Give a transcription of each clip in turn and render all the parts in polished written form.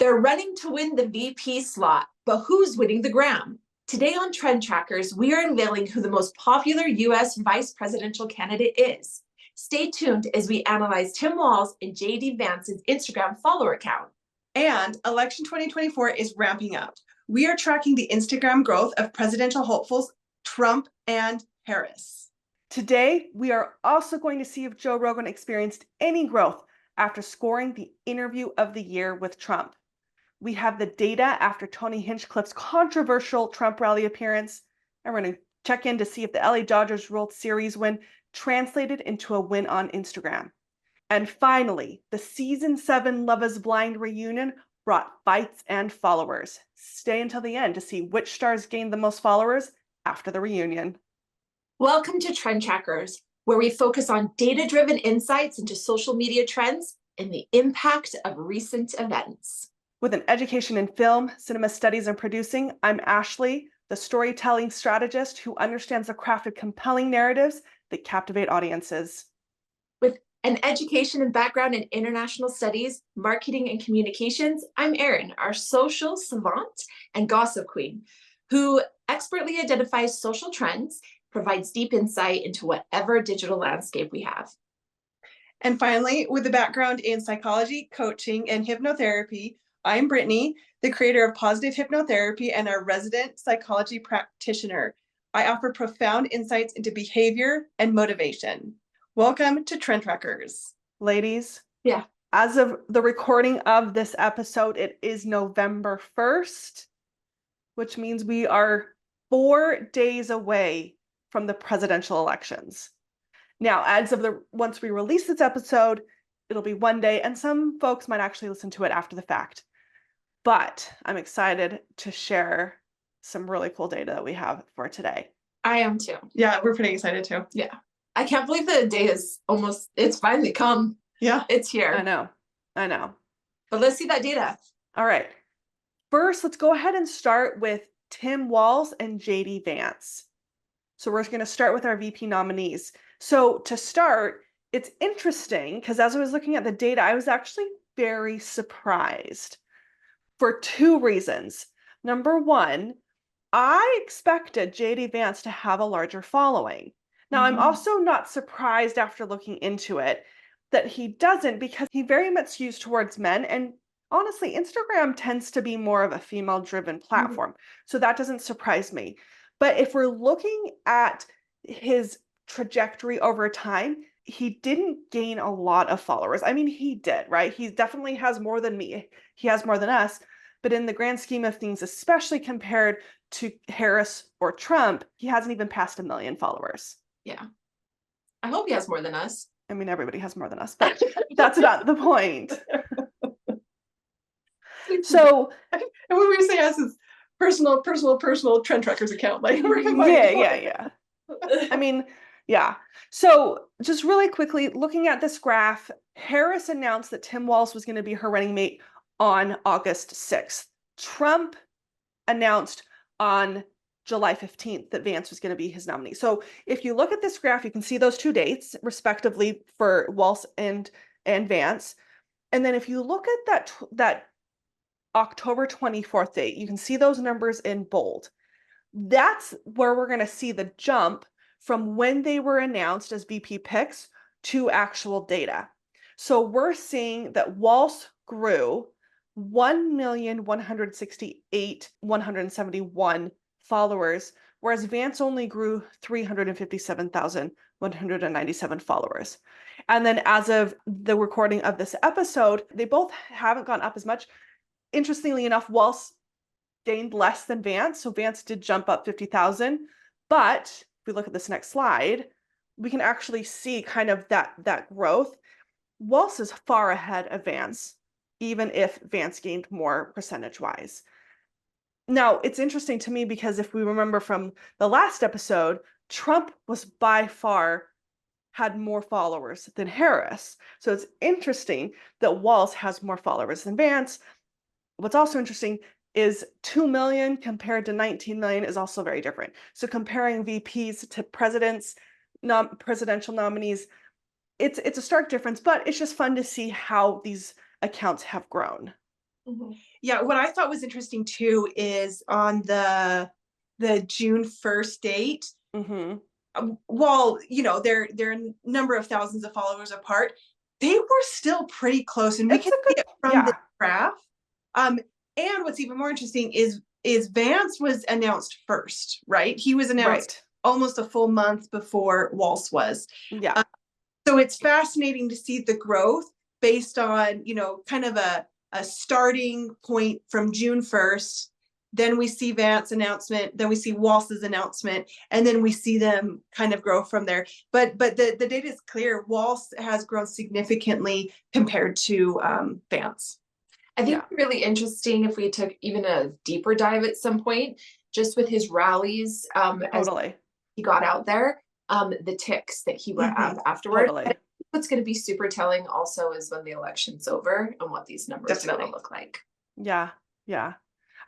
They're running to win the VP slot, but who's winning the Gram? Today on Trend Trackers, we are unveiling who the most popular US vice presidential candidate is. Stay tuned as we analyze Tim Walz and JD Vance's Instagram follower count. And election 2024 is ramping up. We are tracking the Instagram growth of presidential hopefuls Trump and Harris. Today, we are also going to see if Joe Rogan experienced any growth after scoring the interview of the year with Trump. We have the data after Tony Hinchliffe controversial Trump rally appearance, and we're going to check in to see if the LA Dodgers World Series win translated into a win on Instagram. And finally, the season 7 Love is Blind reunion brought fights and followers. Stay until the end to see which stars gained the most followers after the reunion. Welcome to Trend Trackers, where we focus on data-driven insights into social media trends and the impact of recent events. With an education in film, cinema studies, and producing, I'm Ashley, the storytelling strategist who understands the craft of compelling narratives that captivate audiences. With an education and background in international studies, marketing, and communications, I'm Erin, our social savant and gossip queen, who expertly identifies social trends, provides deep insight into whatever digital landscape we have. And finally, with a background in psychology, coaching, and hypnotherapy, I'm Brittany, the creator of Positive Hypnotherapy and our resident psychology practitioner. I offer profound insights into behavior and motivation. Welcome to Trend Trackers. Ladies, Yeah. As of the recording of this episode, it is November 1st, which means we are 4 days away from the presidential elections. Now, once we release this episode, it'll be 1 day, and some folks might actually listen to it after the fact. But I'm excited to share some really cool data that we have for today. I am too. Yeah, we're pretty excited too. Yeah. I can't believe the day is it's finally come. Yeah. It's here. I know. But let's see that data. All right. First, let's go ahead and start with Tim Walz and JD Vance. So we're going to start with our VP nominees. So to start, it's interesting because as I was looking at the data, I was actually very surprised for 2 reasons. Number one, I expected JD Vance to have a larger following. Now, I'm also not surprised after looking into it that he doesn't, because he very much skews towards men. And honestly, Instagram tends to be more of a female-driven platform. So that doesn't surprise me. But if we're looking at his trajectory over time, he didn't gain a lot of followers. I mean, he did, right? He definitely has more than me. He has more than us. But in the grand scheme of things, especially compared to Harris or Trump, he hasn't even passed 1 million followers. Yeah. I hope he has more than us. I mean, everybody has more than us, but that's not the point. So, and when we say us, it's personal Trend Trackers account. Like, yeah. I mean, yeah. So just really quickly, looking at this graph, Harris announced that Tim Walz was going to be her running mate on August 6th. Trump announced on July 15th that Vance was going to be his nominee. So if you look at this graph, you can see those 2 dates respectively for Walz and Vance. And then if you look at that October 24th date, you can see those numbers in bold. That's where we're going to see the jump from when they were announced as VP picks to actual data. So we're seeing that Walz grew 1,168,171 followers, whereas Vance only grew 357,197 followers. And then as of the recording of this episode, they both haven't gone up as much. Interestingly enough, Walz gained less than Vance, so Vance did jump up 50,000. But if we look at this next slide, we can actually see kind of that growth. Walz is far ahead of Vance, even if Vance gained more percentage-wise. Now, it's interesting to me because if we remember from the last episode, Trump was by far had more followers than Harris. So it's interesting that Walz has more followers than Vance. What's also interesting is 2 million compared to 19 million is also very different. So comparing VPs to presidential nominees, it's a stark difference, but it's just fun to see how these accounts have grown. Yeah, what I thought was interesting too is on the June 1st date, Mm-hmm. while they're a number of thousands of followers apart, they were still pretty close, and we It's can a see good, it from the yeah, graph. And what's even more interesting is Vance was announced first, right? He was announced right. almost a full month before Walz was. Yeah. So it's fascinating to see the growth based on, kind of a starting point from June 1st. Then we see Vance announcement, then we see Walz's announcement, and then we see them kind of grow from there. But the data is clear. Walz has grown significantly compared to Vance. I think Yeah. really interesting if we took even a deeper dive at some point, just with his rallies, as Totally. he got out there, the ticks that he went up afterward. Totally. But I think what's going to be super telling also is when the election's over and what these numbers are going Definitely. to look like. Yeah. Yeah.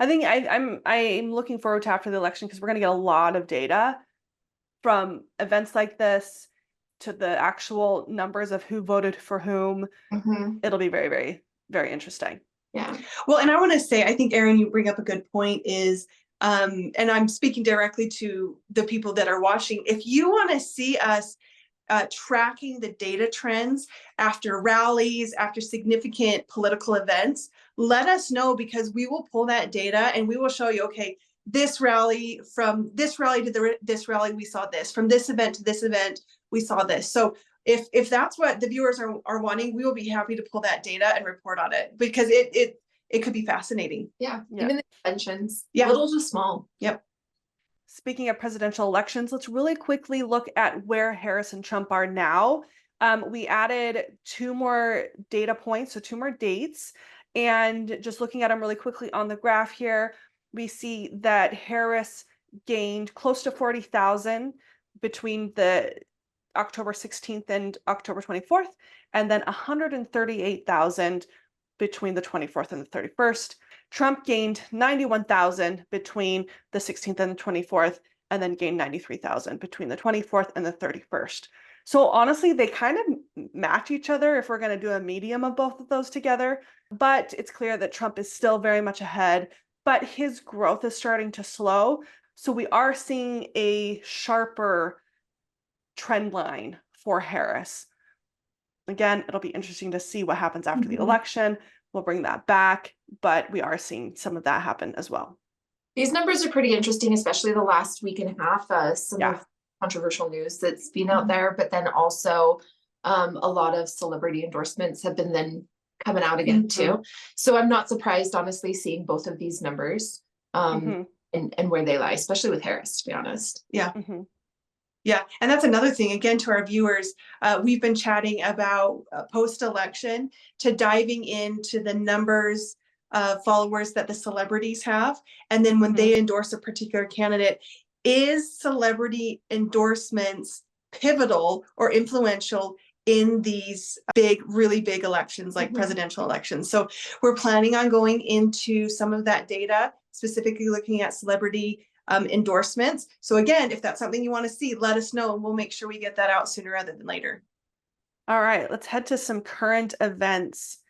I think I'm looking forward to after the election because we're going to get a lot of data from events like this to the actual numbers of who voted for whom. It'll be very, very, very interesting. Yeah. Well, and I want to say, I think, Erin, you bring up a good point is, and I'm speaking directly to the people that are watching. If you want to see us tracking the data trends after rallies, after significant political events, let us know, because we will pull that data and we will show you, okay, from this rally to this rally, we saw this. From this event to this event, we saw this. So if that's what the viewers are wanting, we will be happy to pull that data and report on it, because it could be fascinating. Yeah. Yeah. Even the conventions, Yeah. little to small. Yep. Speaking of presidential elections, let's really quickly look at where Harris and Trump are now. We added 2 more data points, so 2 more dates. And just looking at them really quickly on the graph here, we see that Harris gained close to 40,000 between the October 16th and October 24th, and then 138,000 between the 24th and the 31st. Trump gained 91,000 between the 16th and the 24th, and then gained 93,000 between the 24th and the 31st. So honestly, they kind of match each other if we're going to do a medium of both of those together. But it's clear that Trump is still very much ahead, but his growth is starting to slow. So we are seeing a sharper trend line for Harris. Again, it'll be interesting to see what happens after the election. We'll bring that back, but we are seeing some of that happen as well. These numbers are pretty interesting, especially the last week and a half. Some Yeah. of controversial news that's been out there, but then also a lot of celebrity endorsements have been then coming out again too. So I'm not surprised, honestly, seeing both of these numbers and where they lie, especially with Harris, to be honest. Yeah. Yeah, and that's another thing, again, to our viewers, we've been chatting about post-election to diving into the numbers of followers that the celebrities have. And then when they endorse a particular candidate, is celebrity endorsements pivotal or influential in these really big elections like presidential elections? So we're planning on going into some of that data, specifically looking at celebrity endorsements. So again, if that's something you want to see, let us know and we'll make sure we get that out sooner rather than later. All right, let's head to some current events.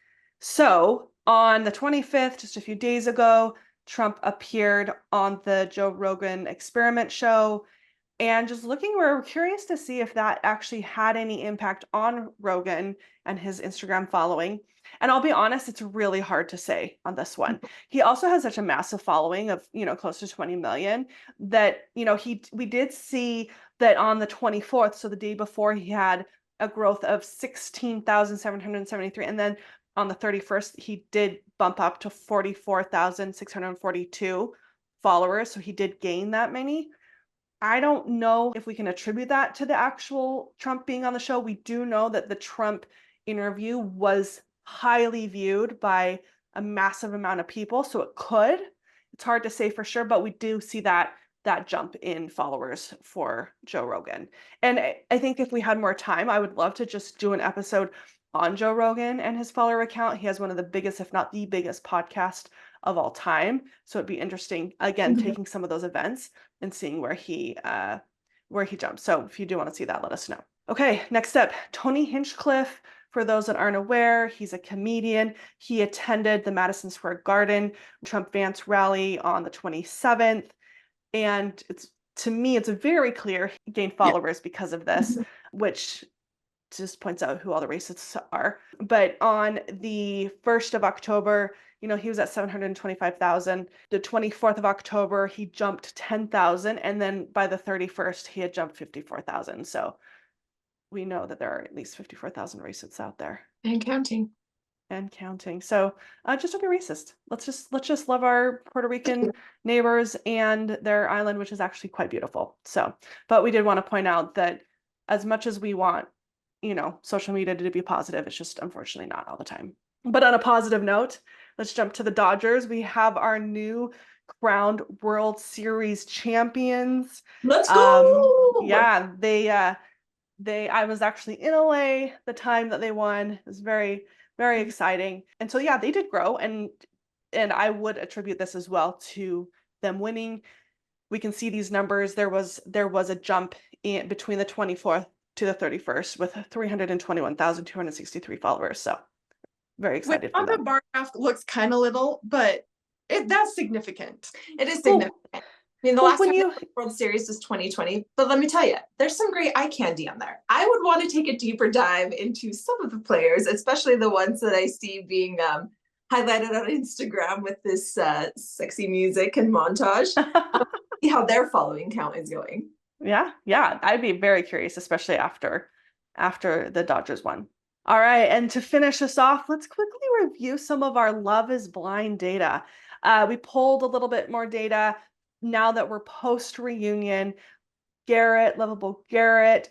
So on the 25th, just a few days ago, Trump appeared on the Joe Rogan Experiment show. And just looking, we're curious to see if that actually had any impact on Rogan and his Instagram following. And I'll be honest, it's really hard to say on this one. He also has such a massive following of, close to 20 million that, we did see that on the 24th, so the day before, he had a growth of 16,773. And then on the 31st, he did bump up to 44,642 followers. So he did gain that many. I don't know if we can attribute that to the actual Trump being on the show. We do know that the Trump interview was highly viewed by a massive amount of people, so it could. It's hard to say for sure, but we do see that jump in followers for Joe Rogan. And I think if we had more time, I would love to just do an episode on Joe Rogan and his follower account. He has one of the biggest, if not the biggest, podcast of all time. So it'd be interesting, again, taking some of those events and seeing where he jumps. So if you do want to see that, let us know. Okay, next up, Tony Hinchliffe For those that aren't aware, he's a comedian. He attended the Madison Square Garden Trump Vance rally on the 27th. And to me, it's very clear he gained followers because of this, which just points out who all the racists are. But on the 1st of October, he was at 725,000. The 24th of October, he jumped 10,000. And then by the 31st, he had jumped 54,000. So we know that there are at least 54,000 racists out there. And counting. And counting. So just don't be racist. Let's just love our Puerto Rican neighbors and their island, which is actually quite beautiful. So, but we did want to point out that as much as we want, social media to be positive, it's just unfortunately not all the time. But on a positive note, let's jump to the Dodgers. We have our new crowned World Series champions. Let's go! Yeah, I was actually in LA the time that they won. It was very, very exciting. And so, yeah, they did grow. And I would attribute this as well to them winning. We can see these numbers. There was a jump in between the 24th to the 31st with 321,263 followers. So very excited for on them. The bar graph looks kind of little, but that's significant. It is significant. I mean, the last when time the World Series was 2020, but let me tell you, there's some great eye candy on there. I would want to take a deeper dive into some of the players, especially the ones that I see being highlighted on Instagram with this sexy music and montage. See how their following count is going. Yeah, I'd be very curious, especially after the Dodgers won. All right, and to finish us off, let's quickly review some of our Love is Blind data. We pulled a little bit more data now that we're post-reunion. Lovable Garrett,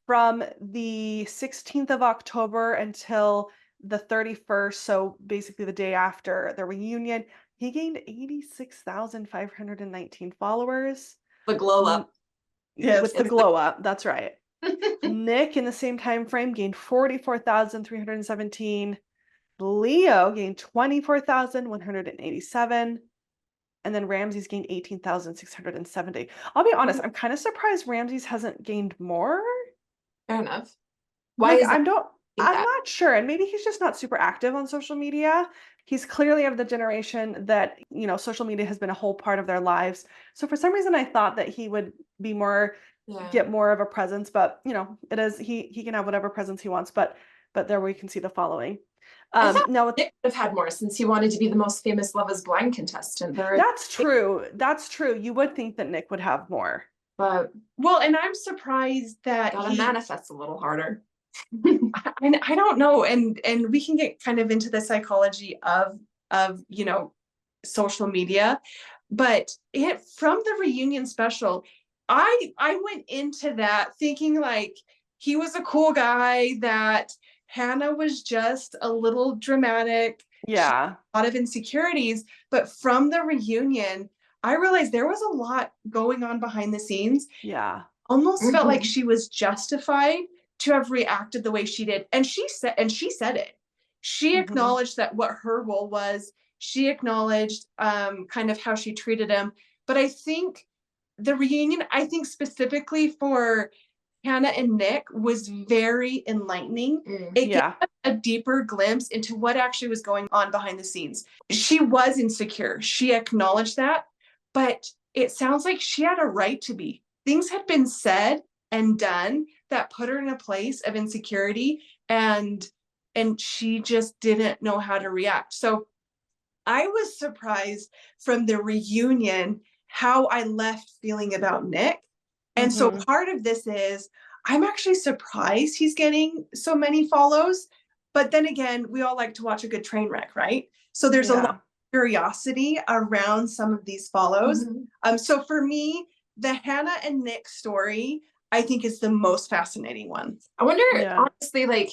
from the 16th of October until the 31st, so basically the day after the reunion, he gained 86,519 followers. The glow up. Yeah, with the glow up, that's right. Nick, in the same time frame, gained 44,317. Leo gained 24,187. And then Ramsey's gained 18,670. I'll be honest, I'm kind of surprised Ramsey's hasn't gained more. Fair enough. Why is I'm not sure. And maybe he's just not super active on social media. He's clearly of the generation that, social media has been a whole part of their lives. So for some reason, I thought that he would be get more of a presence, but it is, he can have whatever presence he wants, but there we can see the following. I thought Nick would have had more since he wanted to be the most famous Love is Blind contestant. That's true. You would think that Nick would have more. But and I'm surprised that he manifests a little harder. I don't know, and we can get kind of into the psychology of social media, but from the reunion special, I went into that thinking like he was a cool guy, that Hannah was just a little dramatic. Yeah. A lot of insecurities. But from the reunion, I realized there was a lot going on behind the scenes. Yeah. Almost felt like she was justified to have reacted the way she did. And she said it. She acknowledged that what her role was. She acknowledged kind of how she treated him. But I think the reunion, specifically for Hannah and Nick, was very enlightening. It gave us a deeper glimpse into what actually was going on behind the scenes. She was insecure. She acknowledged that, but it sounds like she had a right to be. Things had been said and done that put her in a place of insecurity, and she just didn't know how to react. So I was surprised from the reunion how I left feeling about Nick. And so part of this is I'm actually surprised he's getting so many follows. But then again, we all like to watch a good train wreck, right? So there's a lot of curiosity around some of these follows. So for me, the Hannah and Nick story, I think, is the most fascinating one. I wonder, honestly, like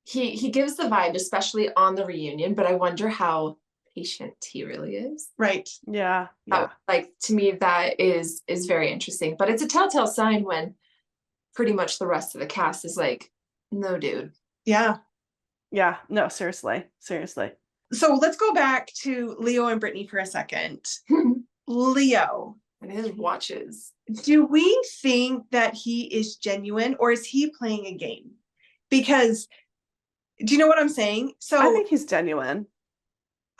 he gives the vibe, especially on the reunion, but I wonder how patient he really is. Right. Yeah. Like, to me, that is very interesting, but it's a telltale sign when pretty much the rest of the cast is like, no, dude. Yeah. No, seriously. So let's go back to Leo and Brittany for a second. Leo and his watches. Do we think that he is genuine, or is he playing a game? Because Do you know what I'm saying? So I think he's genuine.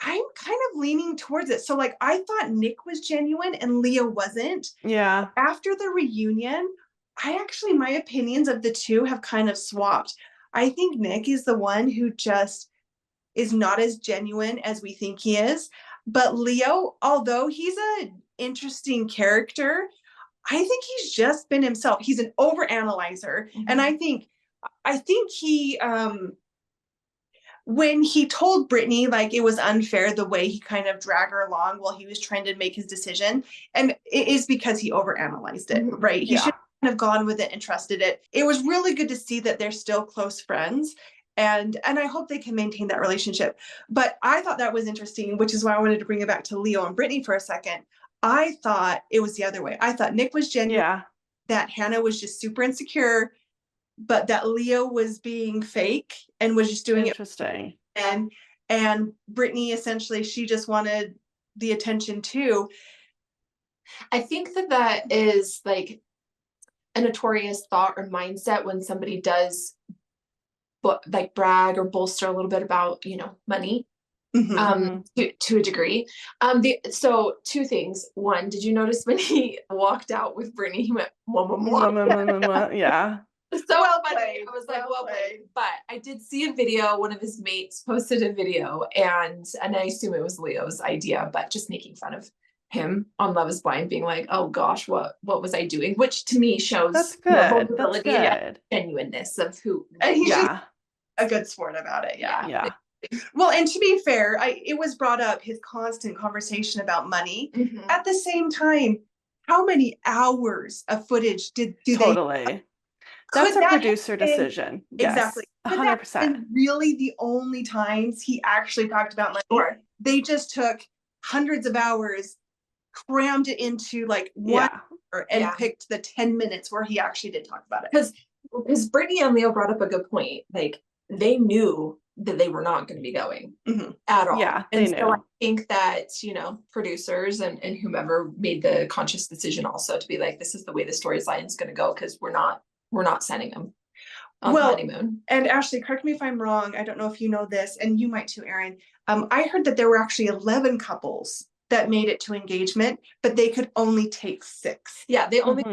I'm kind of leaning towards it. So like I thought Nick was genuine and Leo wasn't. Yeah. After the reunion, my opinions of the two have kind of swapped. I think Nick is the one who just is not as genuine as we think he is. But Leo, although he's an interesting character, I think he's just been himself. He's an overanalyzer. And I think he when he told Brittany like it was unfair the way he kind of dragged her along while he was trying to make his decision, and it is because he overanalyzed it, right? He should have gone with it and trusted it. It was really good to see that they're still close friends, and I hope they can maintain that relationship. But I thought that was interesting, which is why I wanted to bring it back to Leo and Brittany for a second. I thought it was the other way. I thought Nick was genuine, that Hannah was just super insecure, but that Leo was being fake and was just doing it. And Brittany, essentially, she just wanted the attention too. I think that is like a notorious thought or mindset when somebody does like brag or bolster a little bit about, money. To a degree. So two things. One, did you notice when he walked out with Brittany, he went, yeah. So well funny. I was like, well played. But I did see a video, one of his mates posted a video, and I assume it was Leo's idea, but just making fun of him on Love is Blind, being like, oh gosh, what was I doing? Which to me shows that's good. vulnerability and genuineness of who. And he's just a good sport about it. Yeah. Well, and to be fair, it was brought up, his constant conversation about money. At the same time, how many hours of footage do they? That's a producer decision. Exactly. 100%. And really the only times he actually talked about money, they just took hundreds of hours, crammed it into like 1 hour, and picked the 10 minutes where he actually did talk about it. Because Brittany and Leo brought up a good point. Like they knew that they were not going to be going at all. Yeah, and so I think that, producers and whomever made the conscious decision also to be like, this is the way the storyline is going to go, because we're not sending them on the honeymoon. And Ashley, correct me if I'm wrong. I don't know if you know this, and you might too, Erin. I heard that there were actually 11 couples that made it to engagement, but they could only take 6. Yeah, they only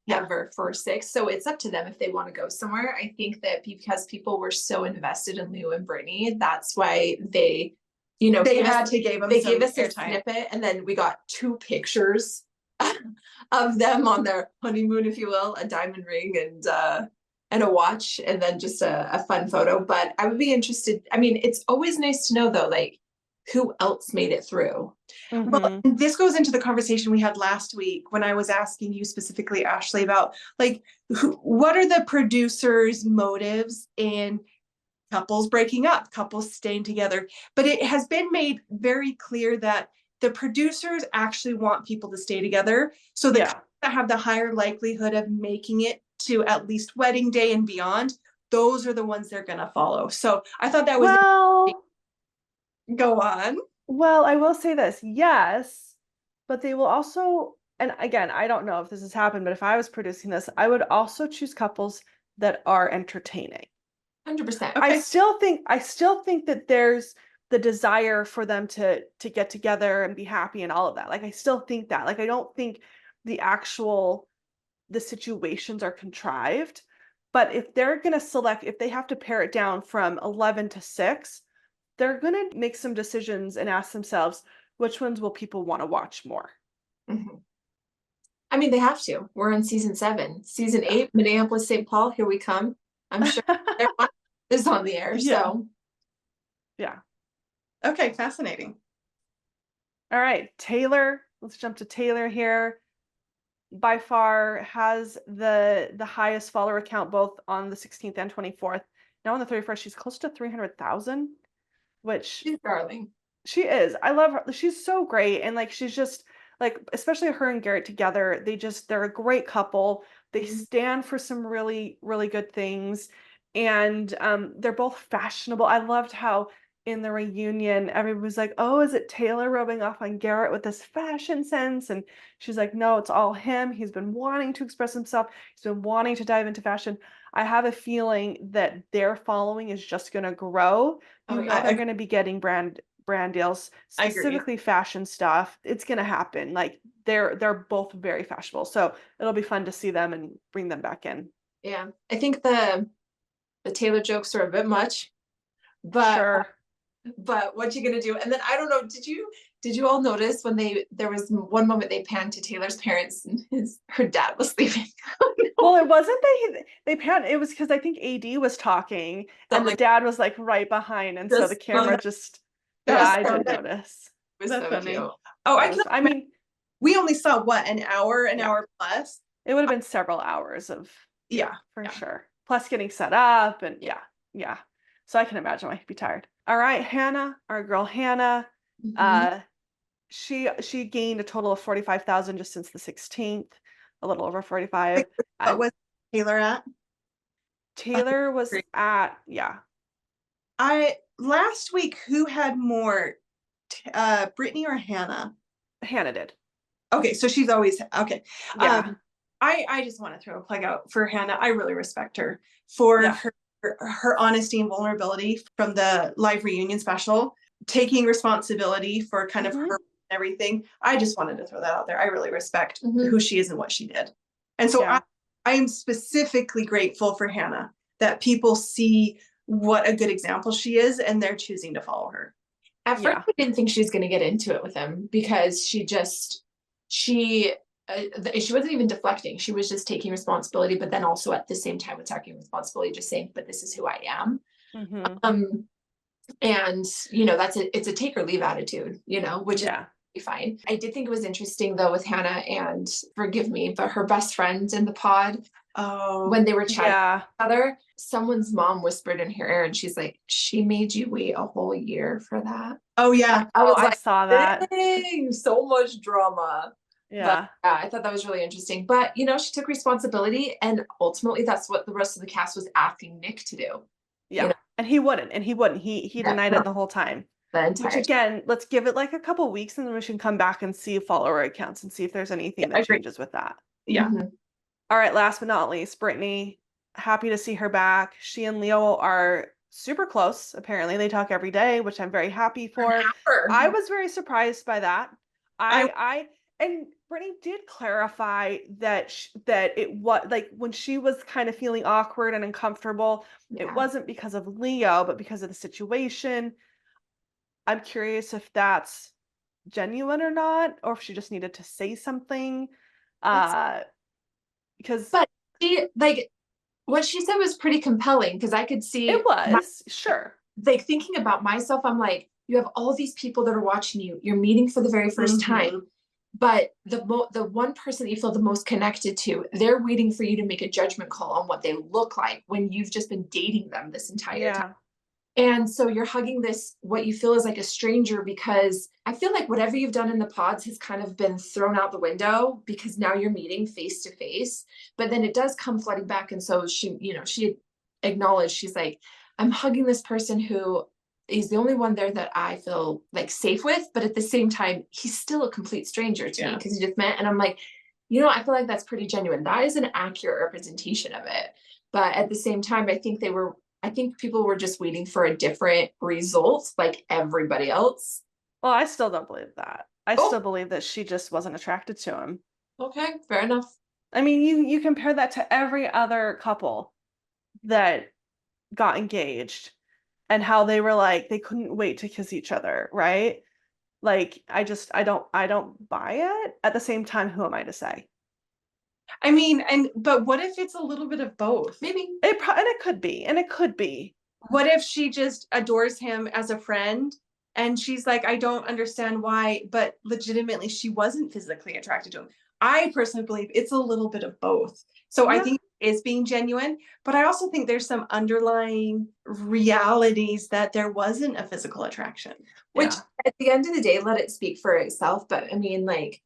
ever for 6. So it's up to them if they want to go somewhere. I think that because people were so invested in Leo and Brittany, that's why they, they gave us a snippet, and then we got 2 pictures of them on their honeymoon, if you will, a diamond ring and a watch, and then just a fun photo. But I would be interested. I mean, it's always nice to know though, like who else made it through. Well, this goes into the conversation we had last week when I was asking you specifically, Ashley, about like what are the producers' motives in couples breaking up, couples staying together. But it has been made very clear that the producers actually want people to stay together. So the couples that have the higher likelihood of making it to at least wedding day and beyond, those are the ones they're going to follow. So I thought that was go on. Well, I will say this, yes, but they will also, and again, I don't know if this has happened, but if I was producing this, I would also choose couples that are entertaining. 100%. Okay. I still think that there's the desire for them to get together and be happy and all of that. Like, I still think that. Like, I don't think the situations are contrived, but if they're going to select, if they have to pare it down from 11 to 6, they're going to make some decisions and ask themselves, which ones will people want to watch more? I mean, they have to. We're in season 7. Season 8, Minneapolis, St. Paul, here we come. I'm sure everyone is on the air. So yeah. Okay, fascinating. All right, Taylor. Let's jump to Taylor here. By far has the highest follower count both on the 16th and 24th. Now on the 31st, she's close to 300,000, which she's darling. She is. I love her. She's so great. And like, she's just like, especially her and Garrett together, they're a great couple. They stand for some really, really good things. And they're both fashionable. I loved how in the reunion, everyone was like, oh, is it Taylor rubbing off on Garrett with this fashion sense? And she's like, no, it's all him. He's been wanting to express himself. He's been wanting to dive into fashion. I have a feeling that their following is just going to grow. Oh, They're yeah. going to be getting brand deals, I agree. specifically fashion stuff. It's going to happen. Like they're both very fashionable. So it'll be fun to see them and bring them back in. Yeah. I think the Taylor jokes are a bit much, but Sure. what you gonna do? And then I don't know, did you all notice when there was one moment they panned to Taylor's parents and her dad was sleeping? Well, it wasn't they panned. It was because I think AD was talking and the dad was like right behind, and so the camera just. Yeah, I did notice. It was That's so funny. cute. Oh, I mean, we only saw what, an hour plus? it would have been several hours of Yeah, for sure. Plus getting set up and yeah. So I can imagine why he'd be tired. All right, Hannah, our girl Hannah. Mhm. She gained a total of 45,000 just since the 16th, a little over 45. What was Taylor at? Taylor was at Last week, who had more, Brittany or Hannah? Hannah did. Okay, so she's always okay. Yeah. I just want to throw a plug out for Hannah. I really respect her for her honesty and vulnerability from the live reunion special, taking responsibility for kind of her and everything. I just wanted to throw that out there. I really respect who she is and what she did. And so I am specifically grateful for Hannah that people see what a good example she is and they're choosing to follow her. At first, I didn't think she was going to get into it with him because she wasn't even deflecting. She was just taking responsibility, but then also at the same time with taking responsibility, just saying, but this is who I am. And it's a take or leave attitude, which is fine. I did think it was interesting though with Hannah, and forgive me, but her best friend in the pod, when they were chatting with each other, someone's mom whispered in her ear and she's like, she made you wait a whole year for that. Oh yeah. I saw that. Dang, so much drama. Yeah. But, I thought that was really interesting. But she took responsibility, and ultimately that's what the rest of the cast was asking Nick to do. Yeah. And he wouldn't. He denied it the whole time. Which again, let's give it like a couple weeks and then we should come back and see follower accounts and see if there's anything that changes with that. Yeah. All right, last but not least, Brittany, happy to see her back. She and Leo are super close. Apparently they talk every day, which I'm very happy for. I was very surprised by that. And Brittany did clarify that it was like when she was kind of feeling awkward and uncomfortable, it wasn't because of Leo, but because of the situation. I'm curious if that's genuine or not, or if she just needed to say something. Because what she said was pretty compelling, because I could see it was sure. Like thinking about myself, I'm like, you have all these people that are watching you. You're meeting for the very first time, but the one person that you feel the most connected to, they're waiting for you to make a judgment call on what they look like when you've just been dating them this entire time. And so you're hugging what you feel is like a stranger, because I feel like whatever you've done in the pods has kind of been thrown out the window because now you're meeting face to face, but then it does come flooding back. And so she acknowledged, she's like, I'm hugging this person who is the only one there that I feel like safe with, but at the same time, he's still a complete stranger to me because he just met. And I'm like, I feel like that's pretty genuine. That is an accurate representation of it. But at the same time, I think people were just waiting for a different result, like everybody else. Well, I still don't believe that. I still believe that she just wasn't attracted to him. Okay, fair enough. I mean, you compare that to every other couple that got engaged and how they were like, they couldn't wait to kiss each other, right? Like, I don't buy it. At the same time, who am I to say? I mean, but what if it's a little bit of both? Maybe it could be. What if she just adores him as a friend and she's like, I don't understand why, but legitimately she wasn't physically attracted to him. I personally believe it's a little bit of both. So I think it's being genuine, but I also think there's some underlying realities that there wasn't a physical attraction. Which at the end of the day, let it speak for itself. But I mean, like,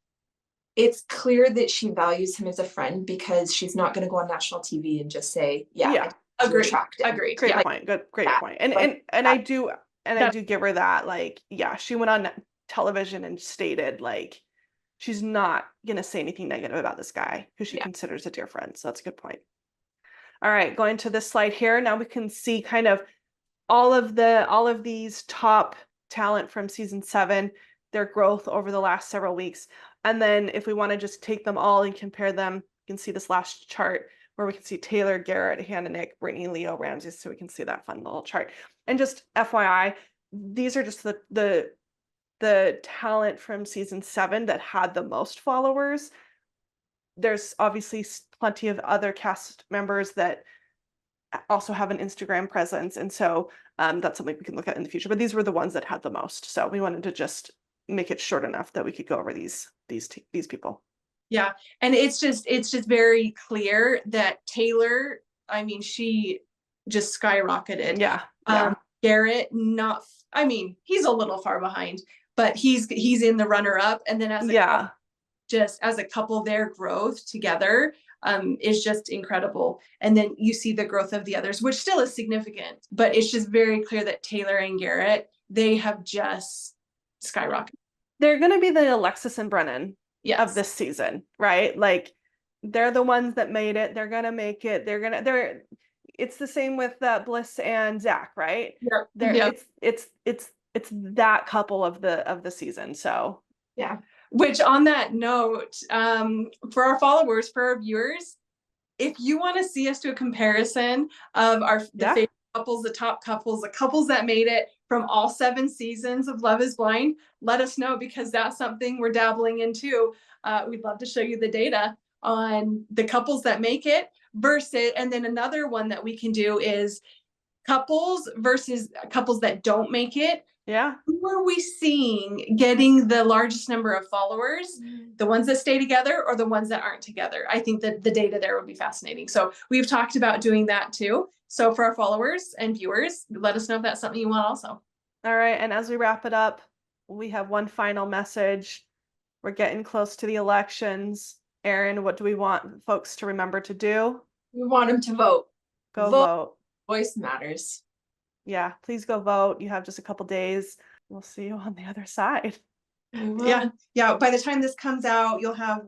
it's clear that she values him as a friend, because she's not going to go on national TV and just say, agreed. Great point. Great point. And I do give her that. Like, she went on television and stated like she's not going to say anything negative about this guy who she considers a dear friend. So that's a good point. All right, going to this slide here. Now we can see kind of all of these top talent from season 7, their growth over the last several weeks. And then if we want to just take them all and compare them, you can see this last chart where we can see Taylor, Garrett, Hannah, Nick, Brittany, Leo, Ramsey. So we can see that fun little chart. And just FYI, these are just the talent from season 7 that had the most followers. There's obviously plenty of other cast members that also have an Instagram presence. And so that's something we can look at in the future. But these were the ones that had the most. So we wanted to just make it short enough that we could go over these people. Yeah. And it's just very clear that Taylor, I mean, she just skyrocketed. Yeah. Garrett, he's a little far behind, but he's in the runner up. And then as a couple, their growth together is just incredible. And then you see the growth of the others, which still is significant, but it's just very clear that Taylor and Garrett, they have just skyrocketed. They're going to be the Alexis and Brennan of this season, right? Like they're the ones that made it. They're going to make it. It's the same with Bliss and Zach, right? It's that couple of the season. So yeah. Which on that note, for our followers, for our viewers, if you want to see us do a comparison of the favorite couples, the top couples, the couples that made it from all 7 seasons of Love is Blind, let us know, because that's something we're dabbling into. We'd love to show you the data on the couples that make it versus, and then another one that we can do is couples versus couples that don't make it. Yeah. Who are we seeing getting the largest number of followers? The ones that stay together or the ones that aren't together? I think that the data there would be fascinating. So we've talked about doing that too. So for our followers and viewers, let us know if that's something you want also. All right. And as we wrap it up, we have one final message. We're getting close to the elections. Erin, what do we want folks to remember to do? We want them to vote. Go vote. Voice matters. Yeah, please go vote. You have just a couple days. We'll see you on the other side. Yeah. By the time this comes out, you'll have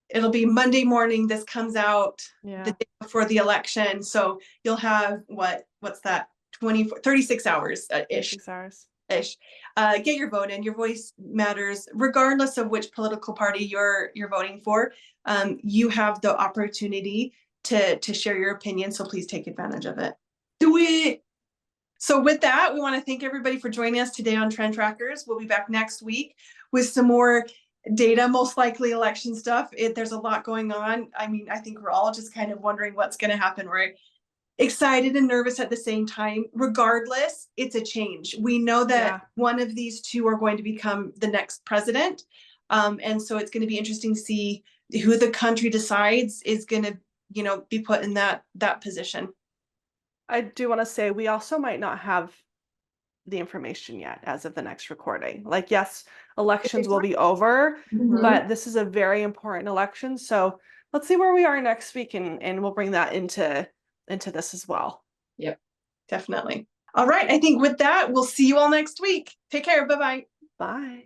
it'll be Monday morning. This comes out the day before the election. So you'll have what's that? 36 hours ish. 36 hours. Get your vote in. Your voice matters, regardless of which political party you're voting for. You have the opportunity to share your opinion. So please take advantage of it. Do it. So with that, we want to thank everybody for joining us today on Trend Trackers. We'll be back next week with some more data, most likely election stuff. There's a lot going on. I mean, I think we're all just kind of wondering what's going to happen. We're excited and nervous at the same time. Regardless, it's a change. We know that one of these two are going to become the next president. And so it's going to be interesting to see who the country decides is going to, be put in that position. I do want to say we also might not have the information yet as of the next recording. Like, yes, elections will be over, but this is a very important election. So let's see where we are next week, and we'll bring that into this as well. Yep, definitely. All right. I think with that, we'll see you all next week. Take care. Bye-bye. Bye.